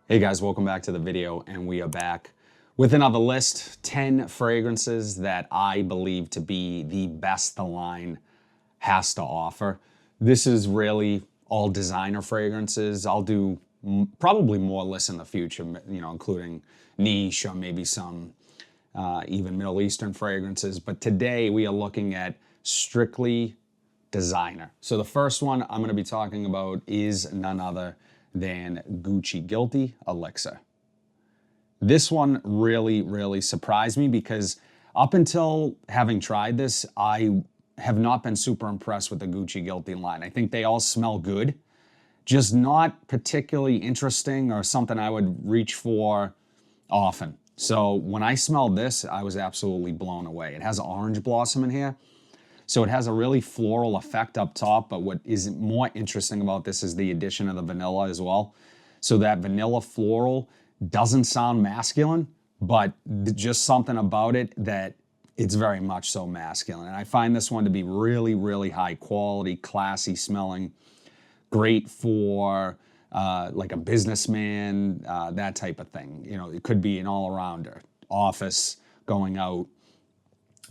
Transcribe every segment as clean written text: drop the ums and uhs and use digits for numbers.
Hey guys, welcome back to the video, and we are back with another list, 10 fragrances that I believe to be the best the line has to offer. This is really all designer fragrances. I'll do probably more lists in the future, including niche or maybe some even Middle Eastern fragrances. But today we are looking at strictly designer. So the first one I'm going to be talking about is none other than Gucci Guilty Elixir. This one really surprised me because up until having tried this, I have not been super impressed with the Gucci Guilty line. I think they all smell good, just not particularly interesting or something I would reach for often. So when I smelled this, I was absolutely blown away. It has orange blossom in here. So it has a really floral effect up top, but what is more interesting about this is the addition of the vanilla as well. So that vanilla floral doesn't sound masculine, but just something about it that it's very much so masculine. And I find this one to be really high quality, classy smelling, great for like a businessman, that type of thing. You know, it could be an all-arounder, office, going out.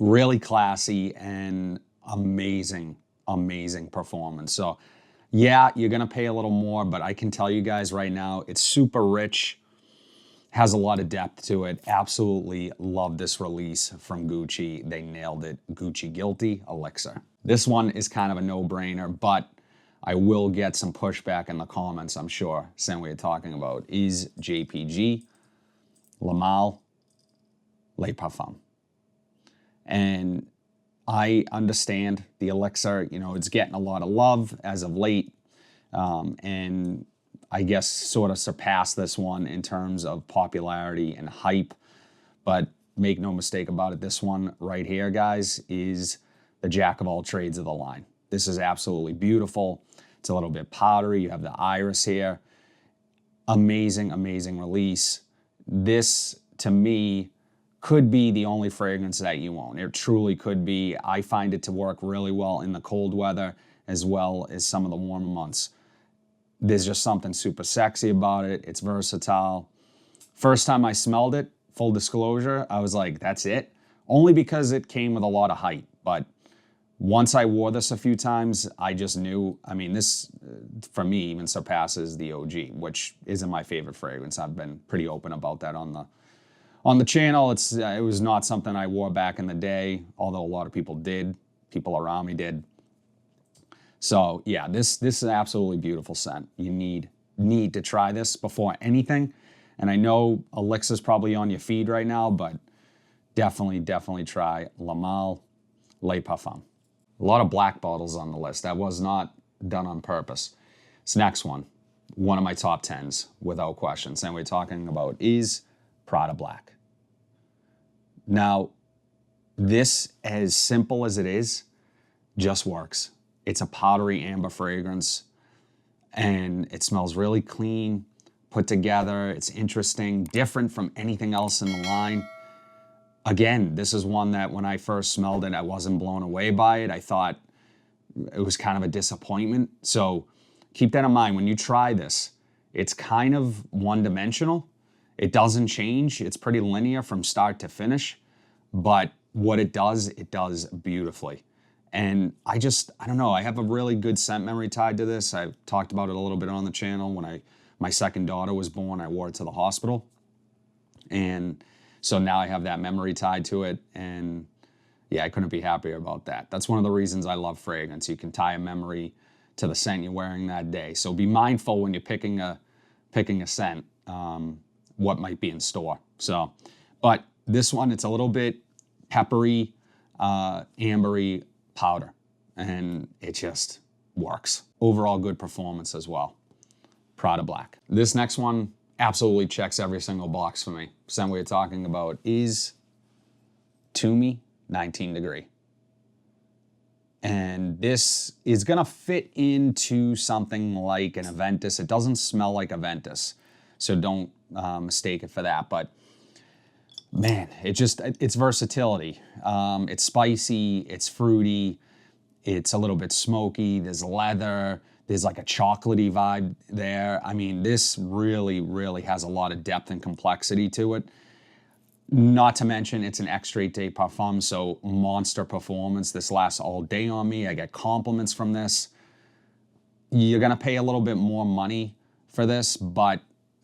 Really classy and amazing performance. So yeah, you're gonna pay a little more, but I can tell you guys right now, it's super rich, has a lot of depth to it. Absolutely love this release from Gucci. They nailed it. Gucci Guilty Elixir. This one is kind of a no-brainer, but I will get some pushback in the comments, I'm sure, saying what you're talking about. Is JPG Le Male Le Parfum. And I understand the Elixir, you know, it's getting a lot of love as of late, and I guess sort of surpassed this one in terms of popularity and hype. But make no mistake about it, this one right here, guys, is the jack of all trades of the line. This is absolutely beautiful. It's a little bit powdery. You have the iris here. Amazing release. This, to me, could be the only fragrance that you own. It truly could be. I find it to work really well in the cold weather as well as some of the warmer months. There's just something super sexy about it. It's versatile. First time I smelled it, full disclosure, I was like, that's it. Only because it came with a lot of hype. But once I wore this a few times, I just knew, I mean, this, for me, even surpasses the OG, which isn't my favorite fragrance. I've been pretty open about that on the channel. It was not something I wore back in the day, although a lot of people did. People around me did. So yeah, this is an absolutely beautiful scent. You need to try this before anything. And I know Elixir's probably on your feed right now, but definitely try Le Male Le Parfum. A lot of black bottles on the list. That was not done on purpose. This next one of my top 10s, without question. And we're talking about is Prada Black. Now, this, as simple as it is, just works. It's a powdery amber fragrance, and it smells really clean, put together. It's interesting, different from anything else in the line. Again, this is one that when I first smelled it, I wasn't blown away by it. I thought it was kind of a disappointment. So keep that in mind when you try this. It's kind of one-dimensional. It doesn't change. It's pretty linear from start to finish. But what it does beautifully. And I don't know, I have a really good scent memory tied to this. I've talked about it a little bit on the channel. When my second daughter was born, I wore it to the hospital. And so now I have that memory tied to it. And yeah, I couldn't be happier about that. That's one of the reasons I love fragrance. You can tie a memory to the scent you're wearing that day. So be mindful when you're picking a scent, what might be in store. So, but this one, it's a little bit peppery, ambery powder, and it just works. Overall good performance as well. Prada Black. This next one absolutely checks every single box for me. Scent we're talking about is Tumi 19 Degree. And this is gonna fit into something like an Aventus. It doesn't smell like Aventus, so don't mistake it for that. But man, it's versatility. It's spicy, it's fruity, it's a little bit smoky, there's leather, There's like a chocolatey vibe there. I mean, this really, really has a lot of depth and complexity to it. Not to mention, it's an extrait de parfum, so monster performance. This lasts all day on me. I get compliments from this. You're gonna pay a little bit more money for this, but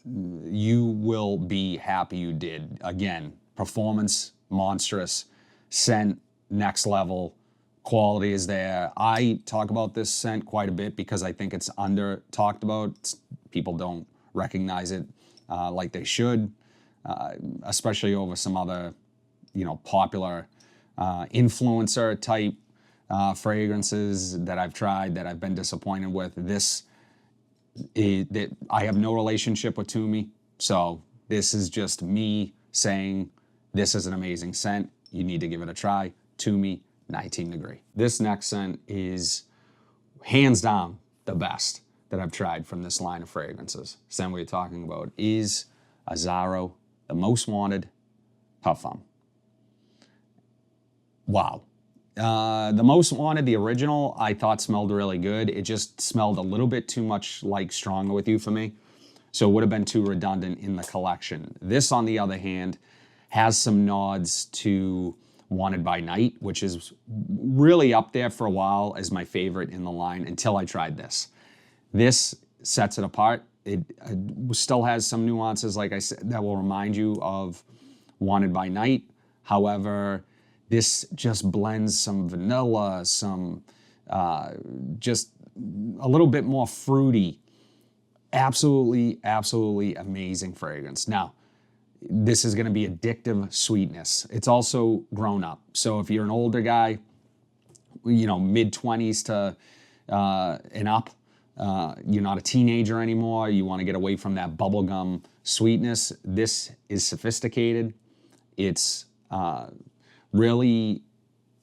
you will be happy you did. Again, performance, monstrous, scent, next level, quality is there. I talk about this scent quite a bit because I think it's under talked about. People don't recognize it like they should, especially over some other, popular influencer type fragrances that I've tried that I've been disappointed with. I have no relationship with Tumi, so this is just me saying this is an amazing scent. You need to give it a try. Tumi, 19 Degree. This next scent is hands down the best that I've tried from this line of fragrances. Scent we're talking about is Azzaro, the Most Wanted Parfum. Wow. The Most Wanted, the original, I thought smelled really good. It just smelled a little bit too much like Stronger With You for me. So it would have been too redundant in the collection. This, on the other hand, has some nods to Wanted by Night, which is really up there for a while as my favorite in the line until I tried this. This sets it apart. It still has some nuances, like I said, that will remind you of Wanted by Night. However, this just blends some vanilla, some just a little bit more fruity. Absolutely, absolutely amazing fragrance. Now, this is going to be addictive sweetness. It's also grown up. So if you're an older guy, mid-20s to and up, you're not a teenager anymore, you want to get away from that bubblegum sweetness, this is sophisticated. It's really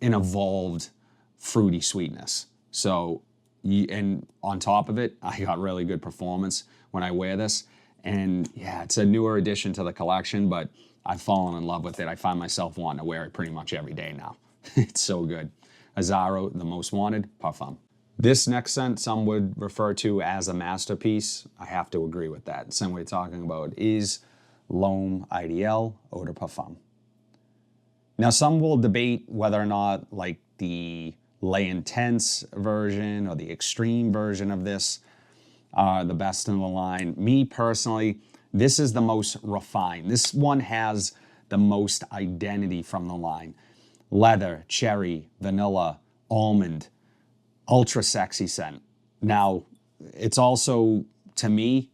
an evolved fruity sweetness. So, and on top of it, I got really good performance when I wear this. And yeah, it's a newer addition to the collection, but I've fallen in love with it. I find myself wanting to wear it pretty much every day now. It's so good. Azzaro, the Most Wanted Parfum. This next scent, some would refer to as a masterpiece. I have to agree with that. The scent we're talking about is L'Homme Ideal Eau de Parfum. Now, some will debate whether or not like the Les Intense version or the extreme version of this are the best in the line. Me personally, this is the most refined. This one has the most identity from the line. Leather, cherry, vanilla, almond, ultra sexy scent. Now, it's also, to me,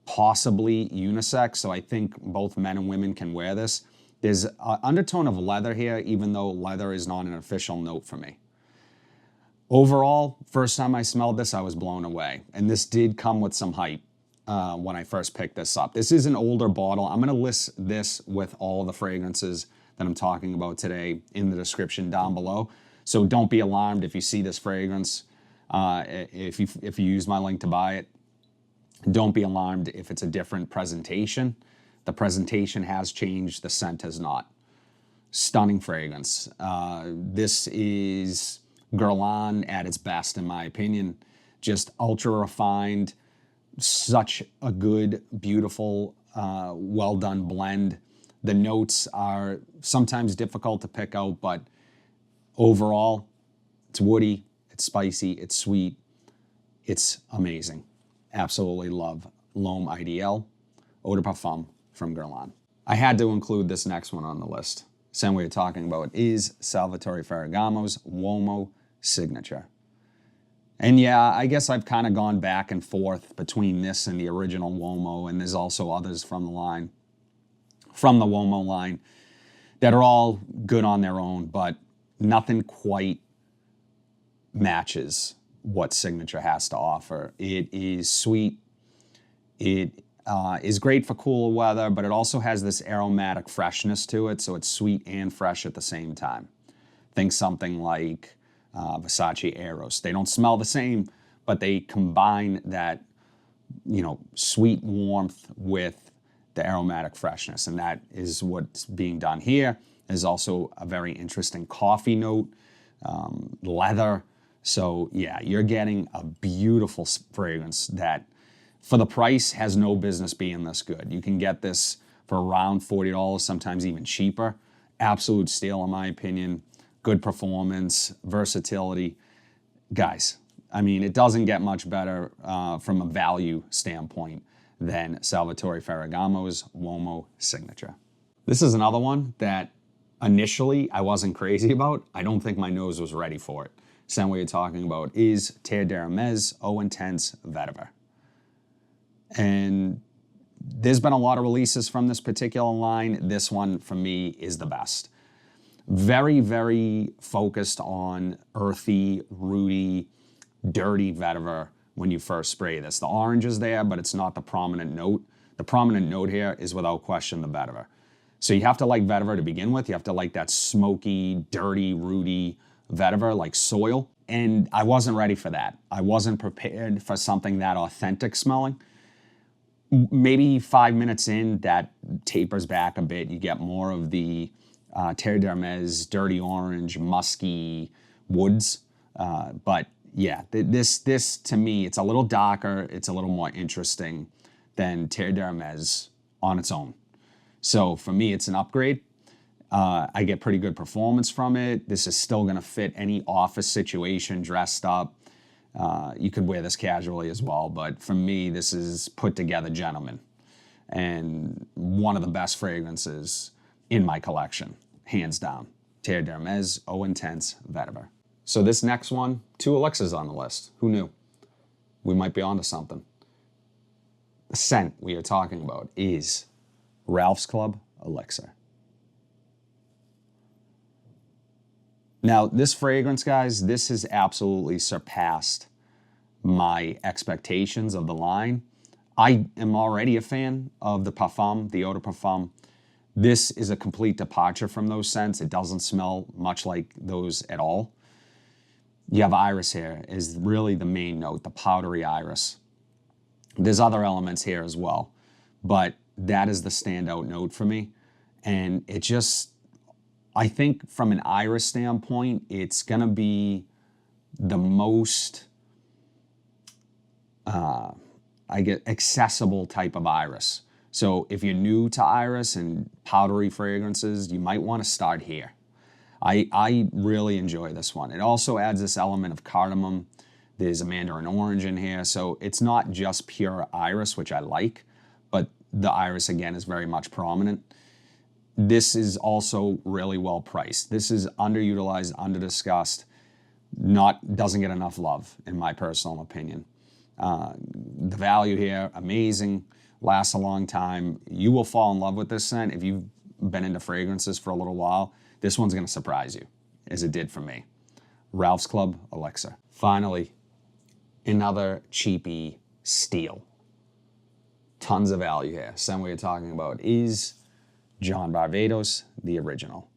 possibly unisex, so I think both men and women can wear this. There's an undertone of leather here, even though leather is not an official note for me. Overall, first time I smelled this, I was blown away. And this did come with some hype when I first picked this up. This is an older bottle. I'm going to list this with all the fragrances that I'm talking about today in the description down below. So don't be alarmed if you see this fragrance. If you use my link to buy it, don't be alarmed if it's a different presentation. The presentation has changed. The scent has not. Stunning fragrance. This is Guerlain at its best, in my opinion. Just ultra refined, such a good, beautiful, well done blend. The notes are sometimes difficult to pick out, but overall, it's woody, it's spicy, it's sweet, it's amazing. Absolutely love L'Homme Ideal Eau de Parfum from Guerlain. I had to include this next one on the list. Scent we're talking about is Salvatore Ferragamo's Uomo Signature. And yeah, I guess I've kind of gone back and forth between this and the original Uomo, and there's also others from the line, from the Uomo line, that are all good on their own, but nothing quite matches what Signature has to offer. It is sweet. It is great for cooler weather, but it also has this aromatic freshness to it, so it's sweet and fresh at the same time. Think something like Versace Eros. They don't smell the same, but they combine that, sweet warmth with the aromatic freshness, and that is what's being done here. There's also a very interesting coffee note, leather. So yeah, you're getting a beautiful fragrance that for the price has no business being this good. You can get this for around $40, sometimes even cheaper. Absolute steal in my opinion. Good performance, versatility. Guys, I mean, it doesn't get much better from a value standpoint than Salvatore Ferragamo's Uomo Signature. This is another one that initially I wasn't crazy about. I don't think my nose was ready for it. Same way you're talking about is Terre D'Hermes Eau Intense Vetiver. And there's been a lot of releases from this particular line. This one, for me, is the best. Very, very focused on earthy, rooty, dirty vetiver when you first spray this. The orange is there, but it's not the prominent note. The prominent note here is without question the vetiver. So you have to like vetiver to begin with. You have to like that smoky, dirty, rooty vetiver, like soil. And I wasn't ready for that. I wasn't prepared for something that authentic smelling. Maybe 5 minutes in, that tapers back a bit. You get more of the Terre D'Hermes, dirty orange, musky woods. But yeah, this to me, it's a little darker. It's a little more interesting than Terre D'Hermes on its own. So for me, it's an upgrade. I get pretty good performance from it. This is still going to fit any office situation, dressed up. You could wear this casually as well, but for me, this is put together gentleman and one of the best fragrances in my collection, hands down. Terre D'Hermes Eau Intense Vetiver. So this next one, 2 elixirs on the list. Who knew? We might be onto something. The scent we are talking about is Ralph's Club Elixir. Now, this fragrance, guys, this has absolutely surpassed my expectations of the line. I am already a fan of the Parfum, the Eau de Parfum. This is a complete departure from those scents. It doesn't smell much like those at all. You have iris here is really the main note, the powdery iris. There's other elements here as well, but that is the standout note for me. And it just, I think from an iris standpoint, it's gonna be the most, accessible type of iris. So if you're new to iris and powdery fragrances, you might want to start here. I really enjoy this one. It also adds this element of cardamom. There's a mandarin orange in here. So it's not just pure iris, which I like, but the iris again is very much prominent. This is also really well priced. This is underutilized, underdiscussed, doesn't get enough love in my personal opinion. The value here, amazing, lasts a long time. You will fall in love with this scent if you've been into fragrances for a little while. This one's gonna surprise you, as it did for me. Ralph's Club Elixir. Finally, another cheapy steal. Tons of value here. Same way you're talking about is John Varvatos, the original.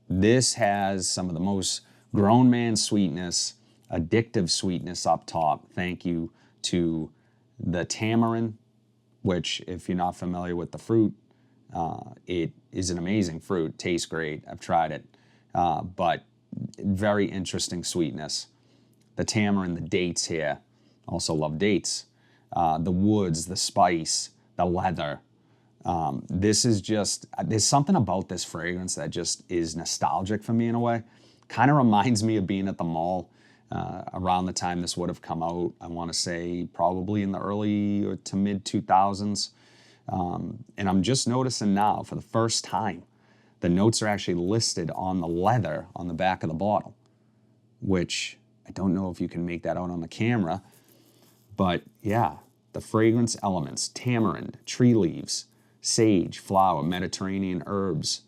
This has some of the most grown man sweetness, addictive sweetness up top. Thank you to the tamarind, which if you're not familiar with the fruit, it is an amazing fruit. Tastes great. I've tried it. But very interesting sweetness. The tamarind, the dates here. Also love dates. The woods, the spice, the leather. This is just, there's something about this fragrance that just is nostalgic for me in a way. Kind of reminds me of being at the mall around the time this would have come out. I want to say probably in the early or to mid 2000s. And I'm just noticing now for the first time, the notes are actually listed on the leather on the back of the bottle, which I don't know if you can make that out on the camera, but yeah, the fragrance elements, tamarind, tree leaves, sage, flower, Mediterranean herbs,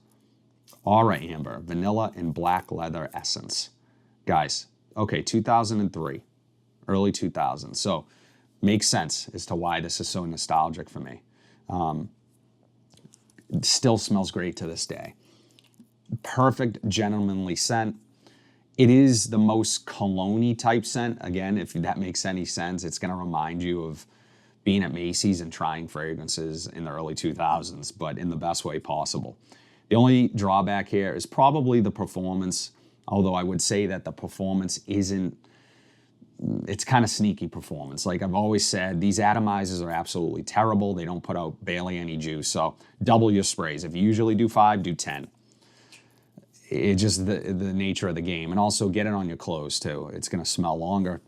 aura amber, vanilla, and black leather essence. Guys, okay, 2003, early 2000s. So makes sense as to why this is so nostalgic for me. It still smells great to this day. Perfect gentlemanly scent. It is the most cologne-y type scent. Again, if that makes any sense, it's gonna remind you of being at Macy's and trying fragrances in the early 2000s, but in the best way possible. The only drawback here is probably the performance although I would say that the performance isn't, it's kind of sneaky performance. Like I've always said, these atomizers are absolutely terrible. They don't put out barely any juice. So double your sprays. If you usually do 5, do 10. It's just the nature of the game. And also get it on your clothes too. It's going to smell longer.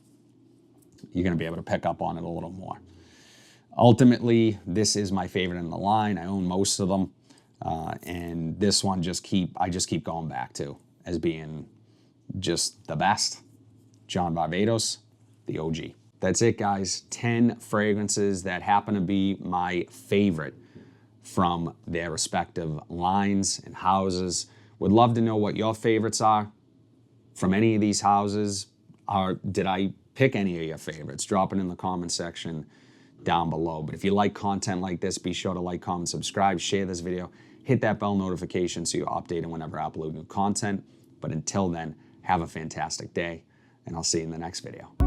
You're going to be able to pick up on it a little more. Ultimately, this is my favorite in the line. I own most of them. And this one I just keep going back to as being just the best. Varvatos, the OG. That's it, guys. 10 fragrances that happen to be my favorite from their respective lines and houses. Would love to know what your favorites are from any of these houses. Did I pick any of your favorites? Drop it in the comment section down below. But if you like content like this, be sure to like, comment, subscribe, share this video, hit that bell notification so you're updated whenever I upload new content. But until then, have a fantastic day, and I'll see you in the next video.